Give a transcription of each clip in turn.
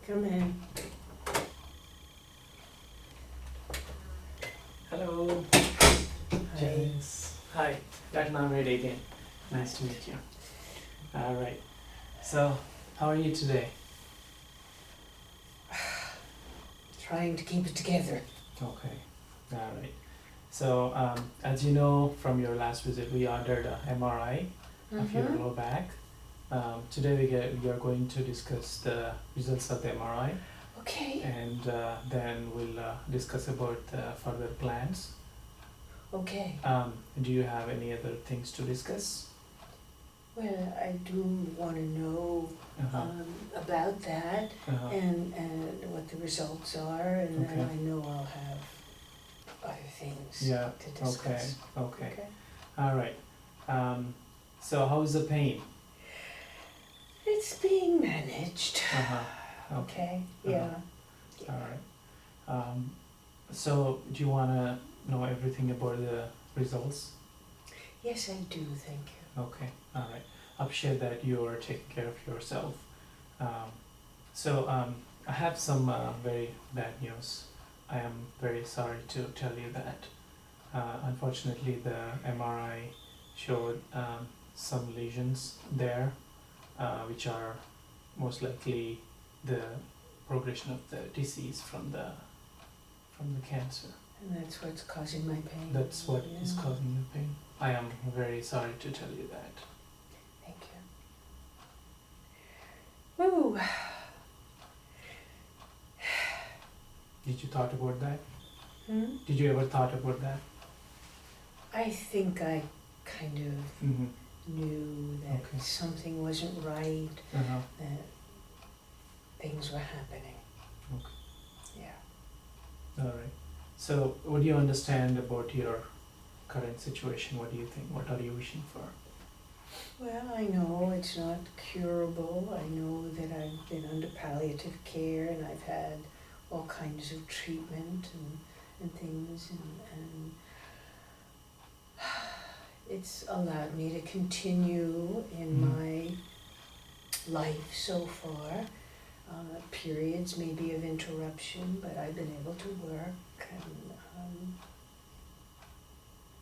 Come in. Hello, Hi. James. Hi, Dr. Namireddy again. Nice to meet you. All right. So, how are you today? Trying to keep it together. Okay. All right. So, as you know from your last visit, we ordered a MRI of your lower back. Today we are going to discuss the results of the MRI, Okay. and then we'll discuss about further plans. Okay. Do you have any other things to discuss? Well, I do want to know about that and what the results are, and then Okay. I know I'll have other things Yeah. to discuss. Okay. All right. So how's the pain? It's being managed. Okay. Yeah. All right. So do you wanna know everything about the results? Yes, I do. Thank you. Okay. All right. Appreciate that you are taking care of yourself. I have some very bad news. I am very sorry to tell you that. Unfortunately, the MRI showed some lesions there, which are most likely the progression of the disease from the cancer. And that's what's causing my pain. That's what is Yeah. causing you pain. I am very sorry to tell you that. Thank you. Ooh. Did you thought about that? Hmm? Did you ever thought about that? I think I kind of Mm-hmm. knew that Okay. something wasn't right, Uh-huh. that things were happening. Okay. Yeah. All right. So, what do you understand about your current situation? What do you think? What are you wishing for? Well, I know it's not curable. I know that I've been under palliative care and I've had all kinds of treatment and things and it's allowed me to continue in my life so far. Periods maybe of interruption, but I've been able to work and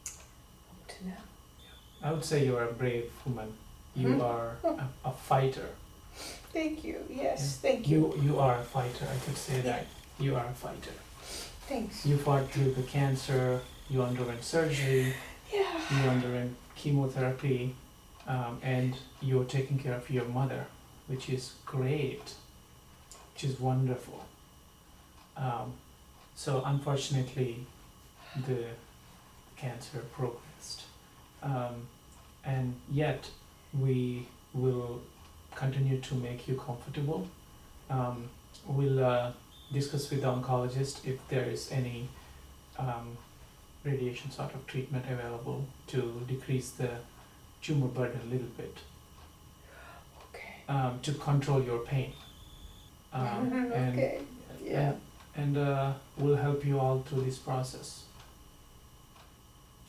up to now. I would say you are a brave woman. You are a fighter. Thank you. Yes, Yeah. thank you. You are a fighter. I could say that. You are a fighter. Thanks. You fought through the cancer. You underwent surgery. Yeah. You underwent chemotherapy, and you're taking care of your mother, which is great, which is wonderful. So unfortunately, the cancer progressed, and yet we will continue to make you comfortable. We'll discuss with the oncologist if there is any radiation sort of treatment available to decrease the tumor burden a little bit, Okay. to control your pain. Okay. Yeah. And we'll help you all through this process.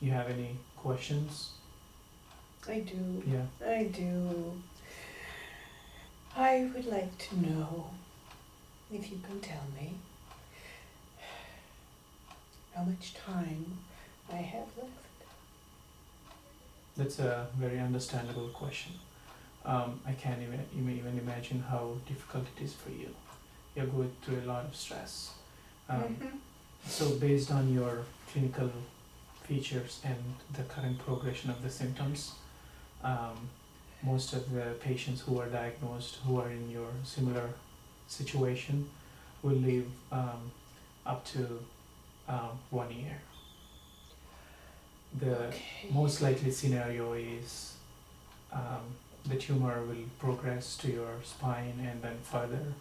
You have any questions? I do. Yeah. I do. I would like to know if you can tell me how much time I have left. That's a very understandable question. I can't even imagine how difficult it is for you. You're going through a lot of stress. So based on your clinical features and the current progression of the symptoms, most of the patients who are diagnosed, who are in your similar situation, will live up to 1 year. The most likely scenario is the tumor will progress to your spine and then further,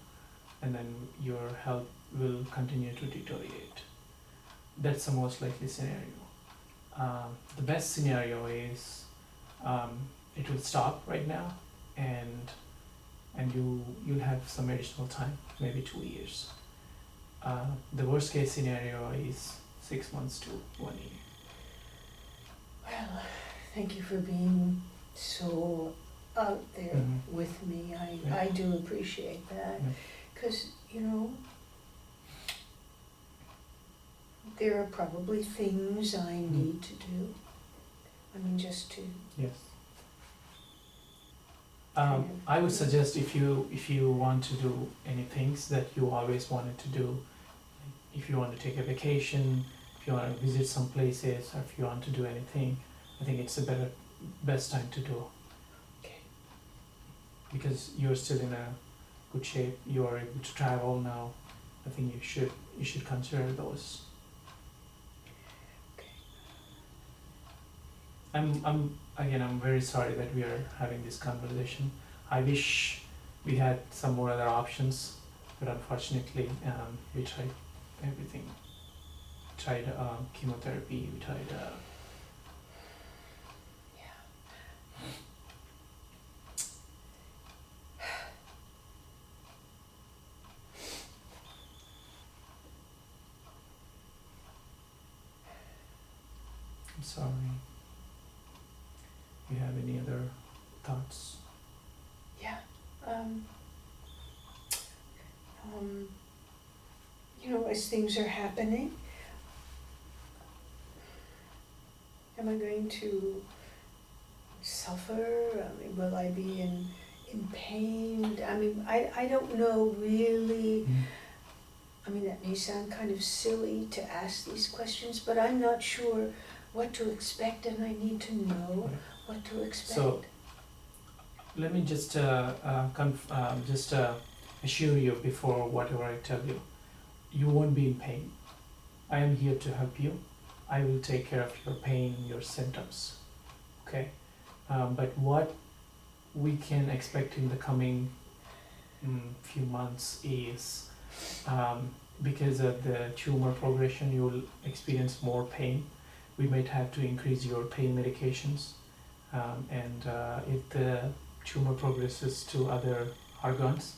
and then your health will continue to deteriorate. That's the most likely scenario. The best scenario is it will stop right now, and you'll have some additional time, maybe 2 years. The worst case scenario is 6 months to 1 year. Well, thank you for being so out there Mhm. with me. Yeah. I do appreciate that. Yeah. because, there are probably things I need to do. I mean, just to Yes. kind of, I would suggest if you want to do any things that you always wanted to do, if you want to take a vacation, if you want to visit some places, or if you want to do anything, I think it's the best time to do. Okay. Because you're still in a good shape, you are able to travel now. I think you should consider those. Okay. I'm very sorry that we are having this conversation. I wish we had some more other options, but unfortunately, we tried everything. Tried chemotherapy. We tried. Yeah. I'm sorry. You have any other thoughts? Yeah. As things are happening, am I going to suffer? I mean, will I be in pain? I mean, I don't know really. I mean, that may sound kind of silly to ask these questions, but I'm not sure what to expect, and I need to know what to expect. So, let me just assure you before whatever I tell you, you won't be in pain. I am here to help you. I will take care of your pain, your symptoms. Okay, but what we can expect in the coming few months is, because of the tumor progression, you will experience more pain. We might have to increase your pain medications, and if the tumor progresses to other organs,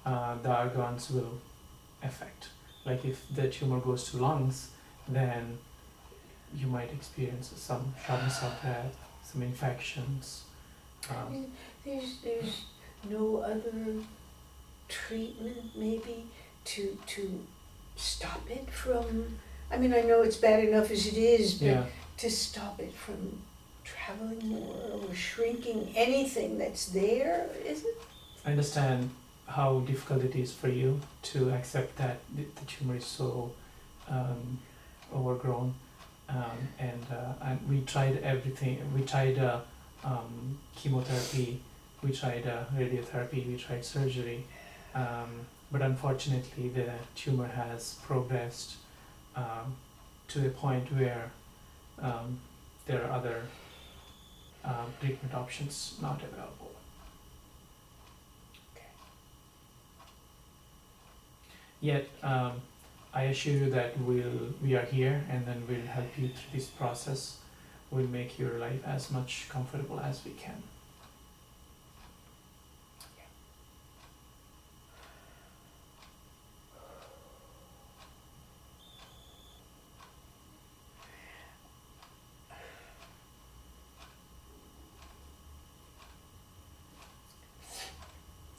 the organs will affect. Like if the tumor goes to lungs, then you might experience some shortness of breath, some infections. I mean, there's no other treatment maybe to stop it from. I mean, I know it's bad enough as it is, but Yeah, to stop it from traveling more or shrinking anything that's there, isn't? I understand how difficult it is for you to accept that the tumor is so overgrown, and we tried everything. We tried chemotherapy, we tried radiotherapy, we tried surgery, but unfortunately the tumor has progressed to a point where there are other treatment options not available. Okay. Yet, I assure you that we are here, and then we'll help you through this process. We'll make your life as much comfortable as we can.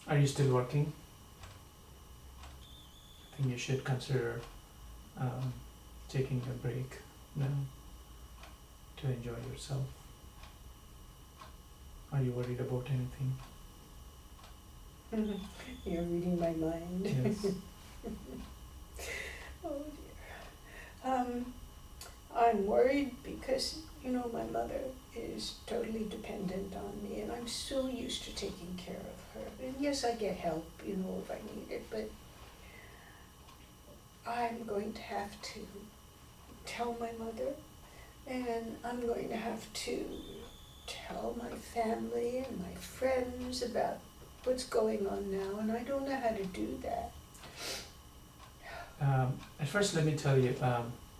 Are you still working? I think you should consider taking a break now to enjoy yourself. Are you worried about anything? You're reading my mind. Yes. Oh dear. I'm worried because, my mother is totally dependent on me, and I'm so used to taking care of her. And yes, I get help, if I need it, but I'm going to have to tell my mother, and I'm going to have to tell my family and my friends about what's going on now, and I don't know how to do that. At first, let me tell you,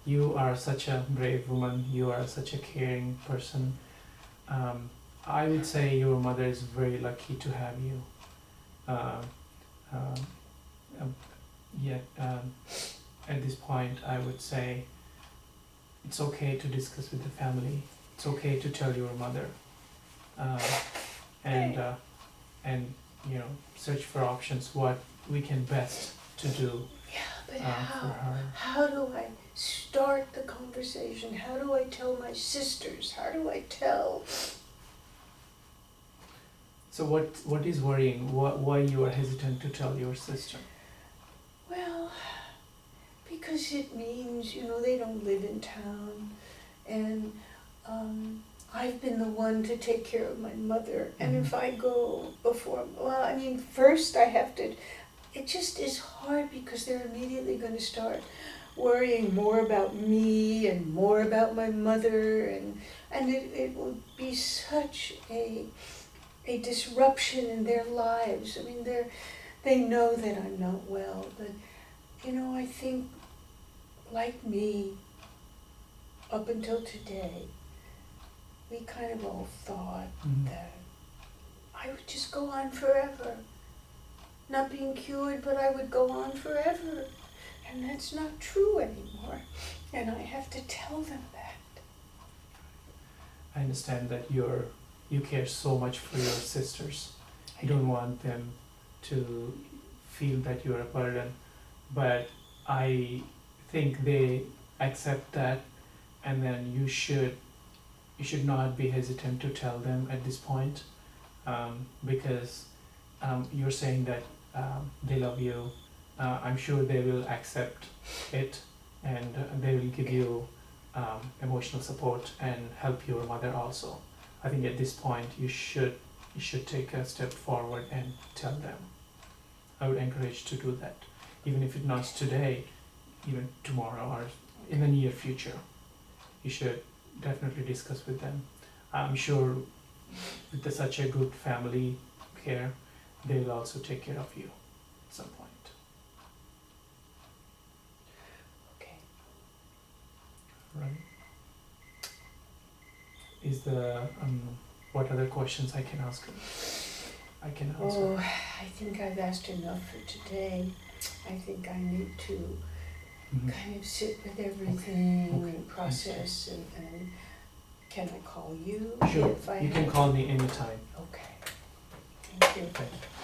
you are such a brave woman, you are such a caring person. I would say your mother is very lucky to have you. Yet, at this point, I would say it's okay to discuss with the family. It's okay to tell your mother, and search for options, what we can best to do Yeah, but for how? her. How do I start the conversation? How do I tell my sisters? How do I tell? So what is worrying? Why you are hesitant to tell your sister? Well, because it means, they don't live in town, and I've been the one to take care of my mother, and if I go before, first I have to, it just is hard because they're immediately going to start worrying more about me and more about my mother, and it will be such a disruption in their lives. They know that I'm not well, but I think, like me, up until today, we kind of all thought that I would just go on forever. Not being cured, but I would go on forever. And that's not true anymore. And I have to tell them that. I understand that you care so much for your sisters. You don't want them to feel that you're a burden, but I think they accept that, and then you should not be hesitant to tell them at this point, because you're saying that they love you. I'm sure they will accept it, and they will give you emotional support and help your mother also. I think at this point you should take a step forward and tell them. I would encourage to do that, even if it's not today, even tomorrow or in the near future. You should definitely discuss with them. I'm sure with such a good family care, they will also take care of you at some point. Okay. Right. Is the what other questions I can ask you? I can answer. Oh, I think I've asked enough for today. I think I need to kind of sit with everything and process, and can I call you? Sure, if I you can have- call me anytime. Okay. Thank you. Thank you.